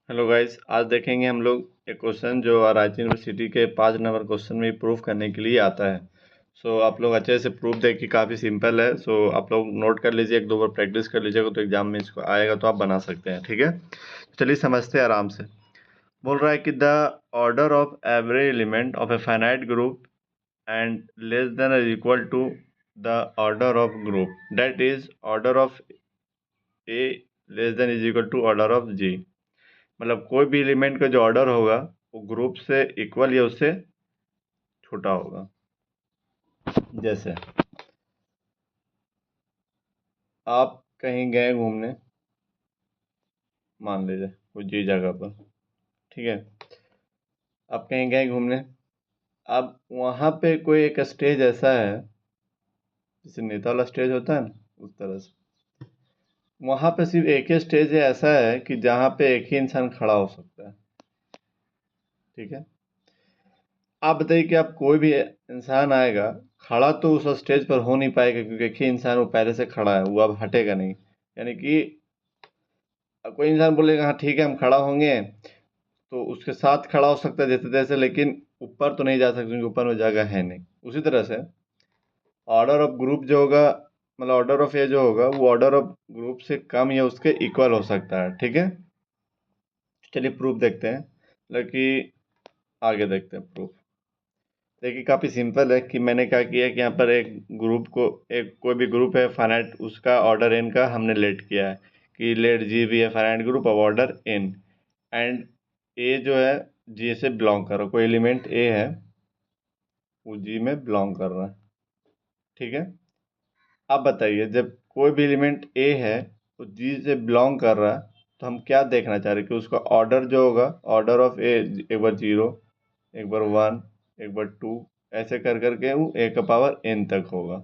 Hello guys, आज देखेंगे हम लोग एक क्वेश्चन जो रांची यूनिवर्सिटी के 5 नंबर क्वेश्चन में प्रूफ करने के लिए आता है। आप लोग अच्छे से प्रूफ देखिए, काफ़ी सिंपल है। आप लोग नोट कर लीजिए, एक दो बार प्रैक्टिस कर लीजिएगा तो एग्जाम में इसको आएगा तो आप बना सकते हैं। ठीक है, चलिए समझते हैं आराम से। बोल रहा है कि the order of every element of a finite group and less than और equal to the order of group, that is order of A less than is equal to order of G. मतलब कोई भी element का जो order होगा वो group से equal या उससे छोटा होगा। जैसे आप कहीं गए घूमने, मान लीजिए कुछ जी जगह पर, ठीक है, आप कहीं गए घूमने। अब वहाँ पे कोई एक स्टेज ऐसा है, जैसे नेता वाला स्टेज होता है ना, उस तरह से वहाँ पे सिर्फ एक ही स्टेज है ऐसा है कि जहाँ पे एक ही इंसान खड़ा हो सकता है। ठीक है, आप बताइए कि आप कोई भी इंसान आएगा, खड़ा तो उस स्टेज पर हो नहीं पाएगा क्योंकि एक ही इंसान वो पहले से खड़ा है, वो अब हटेगा नहीं। यानी कि अब कोई इंसान बोलेगा हाँ ठीक है हम खड़ा होंगे, तो उसके साथ खड़ा हो सकता है जैसे तैसे, लेकिन ऊपर तो नहीं जा सकते क्योंकि ऊपर में जगह है नहीं। उसी तरह से ऑर्डर ऑफ ग्रुप जो होगा, मतलब ऑर्डर ऑफ ए जो होगा वो ऑर्डर ऑफ ग्रुप से कम या उसके इक्वल हो सकता है। ठीक है, चलिए प्रूफ देखते हैं, मतलब कि आगे देखते हैं प्रूफ। देखिए काफ़ी सिंपल है कि मैंने क्या किया कि यहाँ पर एक ग्रुप को, एक कोई भी ग्रुप है फाइनाइट, उसका ऑर्डर एन का हमने लेट किया है कि लेट जी भी है finite group of order N, and A जो है जी से बिलोंग कर रहा है, कोई एलिमेंट ए है वो जी में बिलोंग कर रहा है। ठीक है, अब बताइए जब कोई भी एलिमेंट ए है वो जी से बिलोंग कर रहा है, तो हम क्या देखना चाह रहे हैं कि उसका ऑर्डर जो होगा, ऑर्डर ऑफ ए, एक बार जीरो, एक बार वन, एक बार टू, ऐसे कर करके वो ए का पावर एन तक होगा।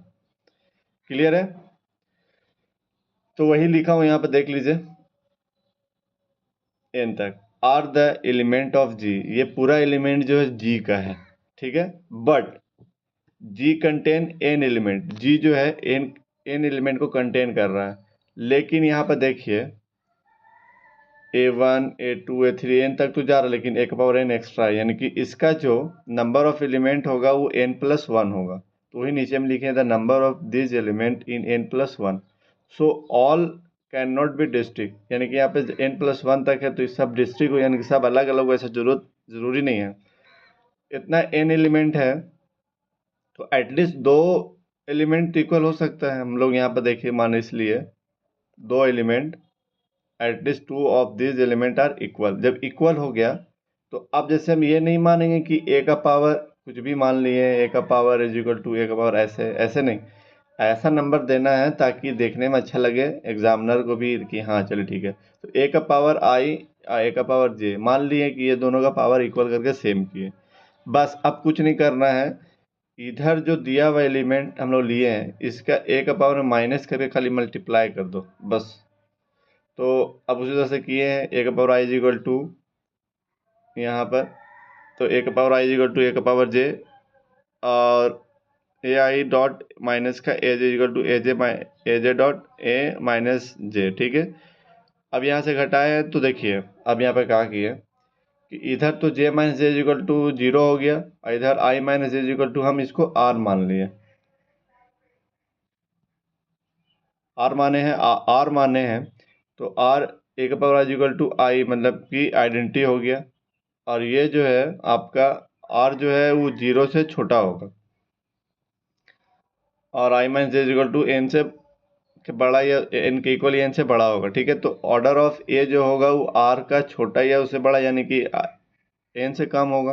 क्लियर है, तो वही लिखा हूं यहाँ पे देख लीजिए, एन तक आर द एलिमेंट ऑफ जी, ये पूरा एलिमेंट जो है जी का है। ठीक है, but G contain N element, G जो है एन एन एलिमेंट को कंटेन कर रहा है, लेकिन यहाँ पर देखिए A1 A2 A3 एन तक तो जा रहा है, लेकिन एक पावर एन एक्स्ट्रा है, यानी कि इसका जो नंबर ऑफ एलिमेंट होगा वो n+1 होगा। तो वही नीचे में लिखे the number of this element in n+1, so all can not be district, यानी कि यहाँ पे n+1 तक है तो ये सब डिस्ट्रिक्ट हो, यानी कि सब अलग अलग, वैसा जरूरी नहीं है। इतना n एलिमेंट है तो एटलीस्ट दो एलिमेंट इक्वल हो सकता है। हम लोग यहाँ पर देखिए मान इसलिए दो element, at least two of this element are equal. जब इक्वल हो गया तो अब जैसे हम ये नहीं मानेंगे कि ए का पावर कुछ भी मान लिए, ए का power is equal to A का पावर, ऐसे ऐसे नहीं, ऐसा नंबर देना है ताकि देखने में अच्छा लगे एग्जामिनर को भी कि हाँ चलो ठीक है। तो ए का पावर आई, ए का पावर जे, मान लिए कि ये दोनों का पावर इक्वल करके सेम किए। बस अब कुछ नहीं करना है, इधर जो दिया हुआ एलिमेंट हम लोग लिए हैं इसका ए का पावर में माइनस करके खाली मल्टीप्लाई कर दो बस। तो अब उसी तरह से किए हैं, ए का power I is equal to यहाँ पर, तो ए का power I is equal to A का पावर जे, और ए आई डॉट माइनस का A J equal to A J dot A minus J. ठीक है, अब यहाँ से घटाए हैं तो देखिए अब यहाँ पर क्या किए कि इधर तो J minus J equal to zero हो गया, और इधर I minus J equal to हम इसको आर मान लिए, आर माने हैं, आर माने हैं, तो आर ए का पावर आई इक्वल टू आई, मतलब कि आइडेंटिटी हो गया। और ये जो है आपका आर जो है वो जीरो से छोटा होगा, और I minus J equal to N से बड़ा या एन के इक्वल एन से बड़ा होगा। ठीक है, तो ऑर्डर ऑफ ए जो होगा वो आर का छोटा या उससे बड़ा, यानी कि एन से कम होगा।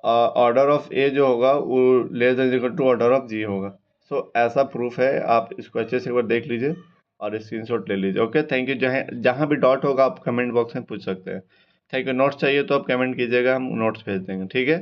ऑर्डर ऑफ ए जो होगा वो less than equal to order of G होगा। ऐसा प्रूफ है, आप इसको अच्छे से एक बार देख लीजिए और स्क्रीनशॉट ले लीजिए। Okay, thank you. जहाँ जहाँ भी डाउट होगा आप कमेंट बॉक्स में पूछ सकते हैं। Thank you. नोट्स चाहिए तो आप कमेंट कीजिएगा, हम नोट्स भेज देंगे। ठीक है।